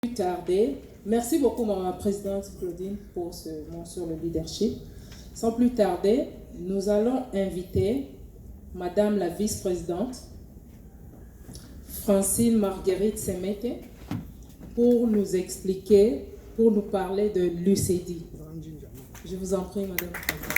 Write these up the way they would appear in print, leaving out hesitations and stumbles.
Plus tarder, merci beaucoup ma présidente Claudine pour ce mot sur le leadership. Sans plus tarder, nous allons inviter Madame la vice-présidente Francine Marguerite Semete pour nous expliquer, pour nous parler de l'UCD. Je vous en prie, Madame la présidente.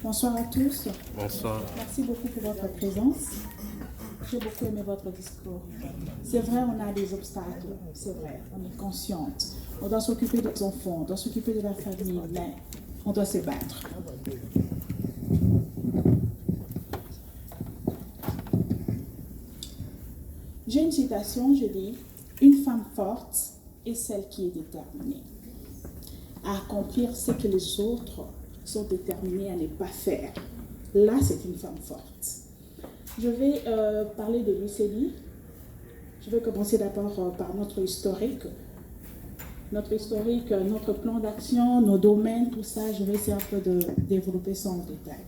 Bonsoir à tous. Bonsoir. Merci beaucoup pour votre présence. J'ai beaucoup aimé votre discours. C'est vrai, on a des obstacles. C'est vrai, on est consciente. On doit s'occuper des enfants, on doit s'occuper de la famille, mais on doit se battre. J'ai une citation, je dis, « Une femme forte est celle qui est déterminée à accomplir ce que les autres sont déterminés à ne pas faire. » Là, c'est une femme forte. Je vais parler de l'UCD. Je vais commencer d'abord par notre historique. Notre plan d'action, nos domaines, tout ça, je vais essayer un peu de développer ça en détail.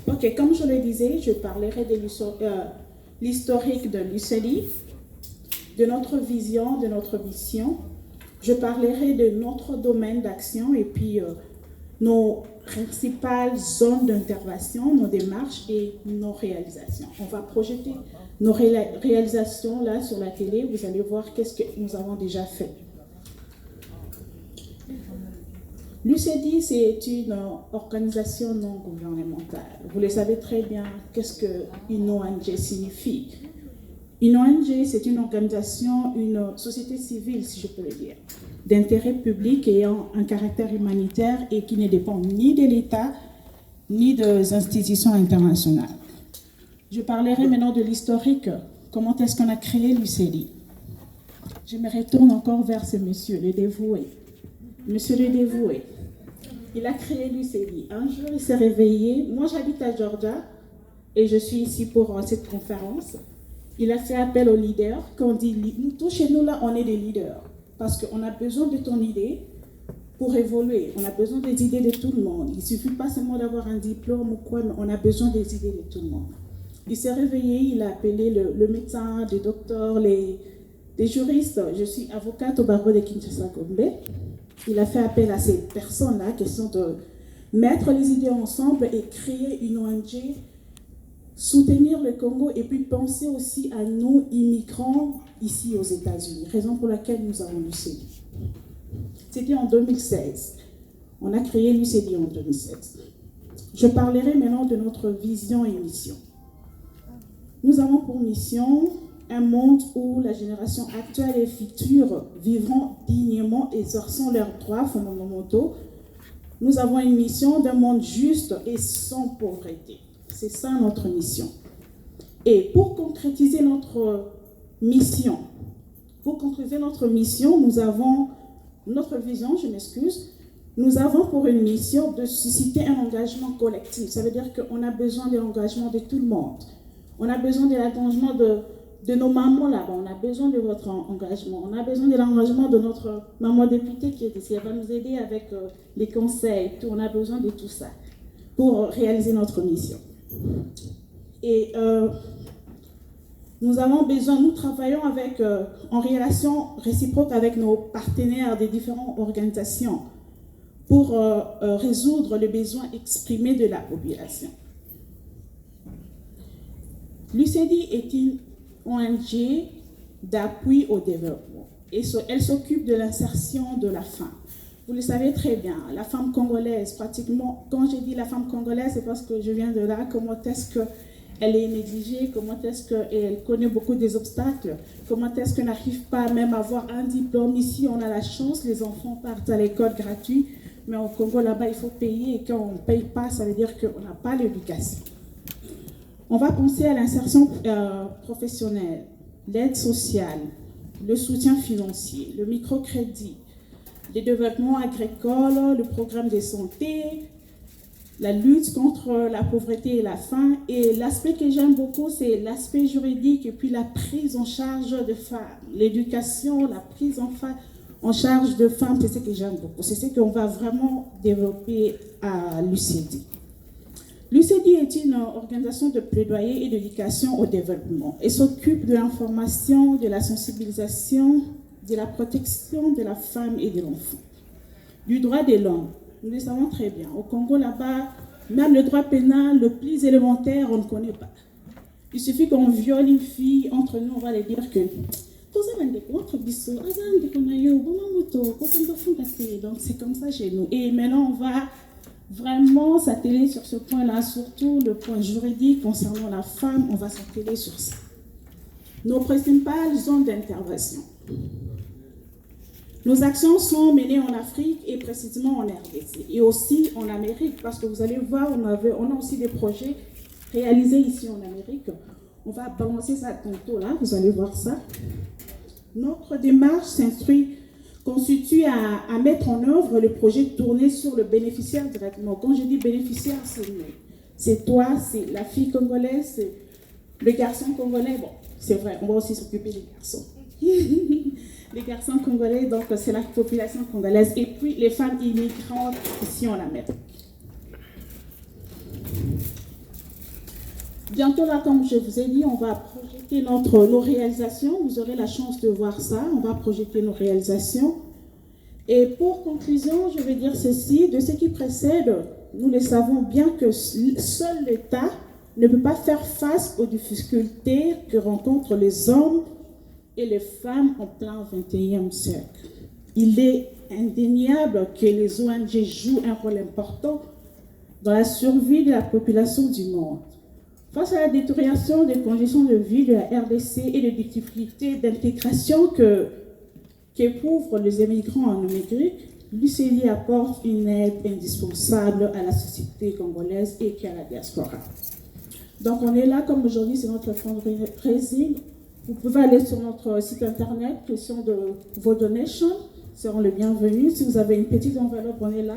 Ok, comme je le disais, je parlerai de l'historique de l'UCD, de notre vision, de notre mission. Je parlerai de notre domaine d'action et puis nos principales zones d'intervention, nos démarches et nos réalisations. On va projeter nos réalisations là sur la télé. Vous allez voir qu'est-ce que nous avons déjà fait. L'UCD, c'est une organisation non gouvernementale. Vous le savez très bien, qu'est-ce qu'une ONG signifie. Une ONG, c'est une organisation, une société civile, si je peux le dire, d'intérêt public ayant un caractère humanitaire et qui ne dépend ni de l'État, ni des institutions internationales. Je parlerai maintenant de l'historique. Comment est-ce qu'on a créé l'UCD? Je me retourne encore vers ce monsieur, le dévoué. Monsieur le dévoué, il a créé l'UCD. Un jour, il s'est réveillé. Moi, j'habite à Georgia et je suis ici pour cette conférence. Il a fait appel aux leaders. Quand on dit, nous tous chez nous, là, on est des leaders. Parce qu'on a besoin de ton idée pour évoluer. On a besoin des idées de tout le monde. Il ne suffit pas seulement d'avoir un diplôme ou quoi, mais on a besoin des idées de tout le monde. Il s'est réveillé, il a appelé le médecin, les docteurs, les juristes. Je suis avocate au barreau de Kinshasa-Gombe. Il a fait appel à ces personnes-là qui sont de mettre les idées ensemble et créer une ONG, soutenir le Congo et puis penser aussi à nous, immigrants, ici aux États-Unis. Raison pour laquelle nous avons l'UCD. C'était en 2016. On a créé l'UCD en 2016. Je parlerai maintenant de notre vision et mission. Nous avons pour mission un monde où la génération actuelle et future vivront dignement, exerçant leurs droits fondamentaux. Nous avons une mission d'un monde juste et sans pauvreté. C'est ça notre mission. Et pour concrétiser notre mission, nous avons notre vision, nous avons pour une mission de susciter un engagement collectif. Ça veut dire qu'on a besoin de l'engagement de tout le monde. On a besoin de l'engagement de nos mamans là-bas, on a besoin de votre engagement. On a besoin de l'engagement de notre maman députée qui est ici. Elle va nous aider avec les conseils, tout. On a besoin de tout ça pour réaliser notre mission. Et nous travaillons en relation réciproque avec nos partenaires des différentes organisations pour résoudre les besoins exprimés de la population. L'UCD est une ONG d'appui au développement et elle s'occupe de l'insertion de la femme. Vous le savez très bien, la femme congolaise, pratiquement, quand je dis la femme congolaise, c'est parce que je viens de là, comment est-ce qu'elle est négligée, comment est-ce qu'elle connaît beaucoup des obstacles, comment est-ce qu'elle n'arrive pas même à avoir un diplôme. Ici, on a la chance, les enfants partent à l'école gratuite, mais au Congo, là-bas, il faut payer, et quand on ne paye pas, ça veut dire qu'on n'a pas l'éducation. On va penser à l'insertion professionnelle, l'aide sociale, le soutien financier, le microcrédit, le développement agricole, le programme de santé, la lutte contre la pauvreté et la faim. Et l'aspect que j'aime beaucoup, c'est l'aspect juridique et puis la prise en charge de femmes. L'éducation, la prise en charge de femmes, c'est ce que j'aime beaucoup. C'est ce qu'on va vraiment développer à l'UCD. L'UCD est une organisation de plaidoyer et d'éducation au développement. Elle s'occupe de l'information, de la sensibilisation, de la protection de la femme et de l'enfant, du droit de l'homme. Nous le savons très bien. Au Congo, là-bas, même le droit pénal le plus élémentaire, on ne connaît pas. Il suffit qu'on viole une fille, entre nous, on va lui dire que donc c'est comme ça chez nous. Et maintenant, on va vraiment s'atteler sur ce point-là, surtout le point juridique concernant la femme, on va s'atteler sur ça. Nos principales zones d'intervention. Nos actions sont menées en Afrique et précisément en RDC et aussi en Amérique, parce que vous allez voir, on a aussi des projets réalisés ici en Amérique. On va balancer ça tantôt là, vous allez voir ça. Notre démarche constitue à mettre en œuvre le projet tourné sur le bénéficiaire directement. Quand je dis bénéficiaire, c'est toi, c'est la fille congolaise, c'est le garçon congolais. Bon, c'est vrai, on va aussi s'occuper des garçons. Les garçons congolais, donc c'est la population congolaise, et puis les femmes immigrantes ici en Amérique. Bientôt là, comme je vous ai dit, on va projeter nos réalisations. Vous aurez la chance de voir ça. On va projeter nos réalisations. Et pour conclusion, je vais dire ceci. De ce qui précède, nous le savons bien que seul l'État ne peut pas faire face aux difficultés que rencontrent les hommes et les femmes en plein XXIe siècle. Il est indéniable que les ONG jouent un rôle important dans la survie de la population du monde. Face à la détérioration des conditions de vie de la RDC et des difficultés d'intégration qu'éprouvent les immigrants en Amérique, l'UCD apporte une aide indispensable à la société congolaise et à la diaspora. Donc on est là comme aujourd'hui, c'est notre fundraising. Vous pouvez aller sur notre site internet, question de vos donations, seront les bienvenus. Si vous avez une petite enveloppe, on est là.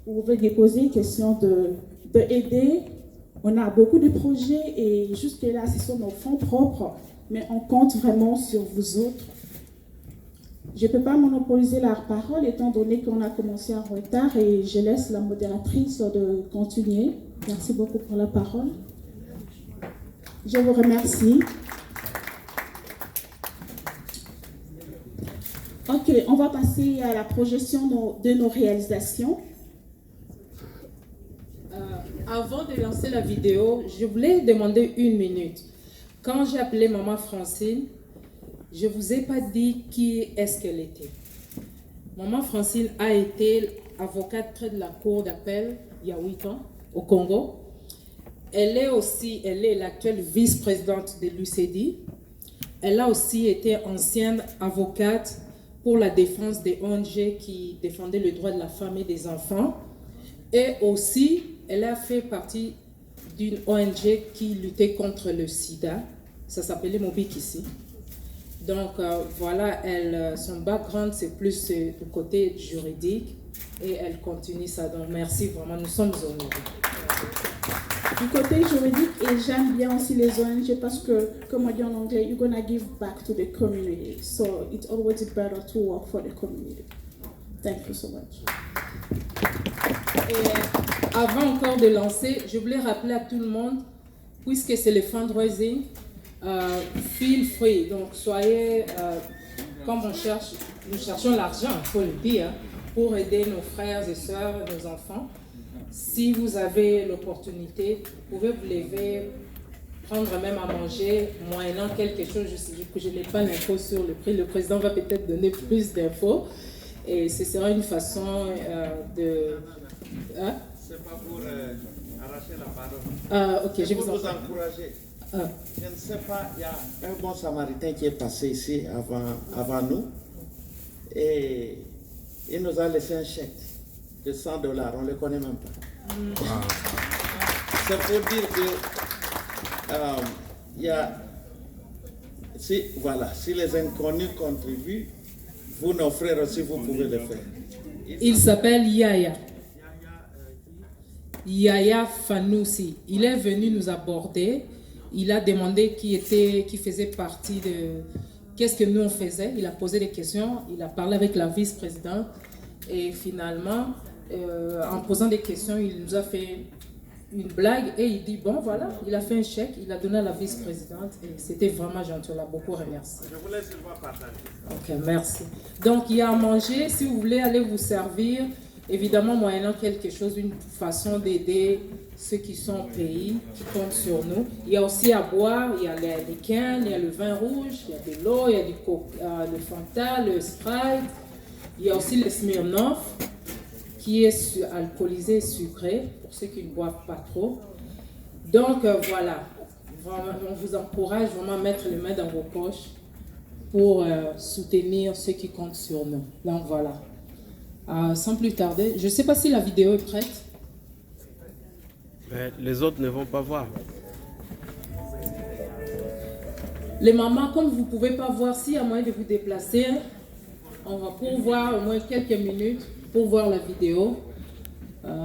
Vous pouvez déposer question de aider. On a beaucoup de projets et jusque-là, ce sont nos fonds propres, mais on compte vraiment sur vous autres. Je ne peux pas monopoliser la parole étant donné qu'on a commencé en retard et je laisse la modératrice de continuer. Merci beaucoup pour la parole. Je vous remercie. Ok, on va passer à la projection de nos réalisations. Avant de lancer la vidéo, je voulais demander une minute. Quand j'ai appelé Maman Francine, je ne vous ai pas dit qui est-ce qu'elle était. Maman Francine a été avocate près de la cour d'appel il y a 8 ans au Congo. Elle est l'actuelle vice-présidente de l'UCD. Elle a aussi été ancienne avocate pour la défense des ONG qui défendaient le droit de la femme et des enfants. Et aussi, elle a fait partie d'une ONG qui luttait contre le sida. Ça s'appelait Mobik ici. Donc voilà, son background, c'est plus du côté juridique et elle continue ça. Donc merci vraiment, nous sommes honorés. Du côté juridique, et j'aime bien aussi les ONG parce que, comme on dit en anglais, you're gonna give back to the community. So it's always better to work for the community. Thank you so much. Et avant encore de lancer, je voulais rappeler à tout le monde, puisque c'est le fundraising, feel free. Donc soyez, comme nous cherchons l'argent, il faut le dire, pour aider nos frères et sœurs, nos enfants. Si vous avez l'opportunité, vous pouvez vous lever, prendre même à manger, moyennant quelque chose, je n'ai pas l'info sur le prix. Le président va peut-être donner plus d'infos. Et ce sera une façon de... Hein? C'est pas pour arracher la parole. Ok, je vous encourager. Je ne sais pas, il y a un bon samaritain qui est passé ici avant nous. Et il nous a laissé un chèque de $100. On ne le connaît même pas. Wow. Ça veut dire que il y a... Si les inconnus contribuent, vous, nos frères aussi, vous pouvez le faire. Il s'appelle Yaya. Yaya Fanoussi. Il est venu nous aborder. Il a demandé qui faisait partie de... Qu'est-ce que nous on faisait. Il a posé des questions. Il a parlé avec la vice-présidente. Et finalement, en posant des questions, il nous a fait une blague. Et il dit, bon voilà, il a fait un chèque. Il a donné à la vice-présidente. Et c'était vraiment gentil. On l'a beaucoup remercié. Je vous laisse partager. Ok, merci. Donc, il y a à manger. Si vous voulez aller vous servir, évidemment, moyennant quelque chose, une façon d'aider ceux qui sont au pays, qui comptent sur nous. Il y a aussi à boire, il y a les cannes, il y a le vin rouge, il y a de l'eau, il y a du le Fanta, le Sprite. Il y a aussi le Smirnoff, qui est alcoolisé et sucré, pour ceux qui ne boivent pas trop. Donc, voilà. Vraiment, on vous encourage vraiment à mettre les mains dans vos poches pour soutenir ceux qui comptent sur nous. Donc, voilà. Sans plus tarder, je ne sais pas si la vidéo est prête. Mais les autres ne vont pas voir. Les mamans, comme vous ne pouvez pas voir, s'il y a moyen de vous déplacer, on va pouvoir au moins quelques minutes pour voir la vidéo.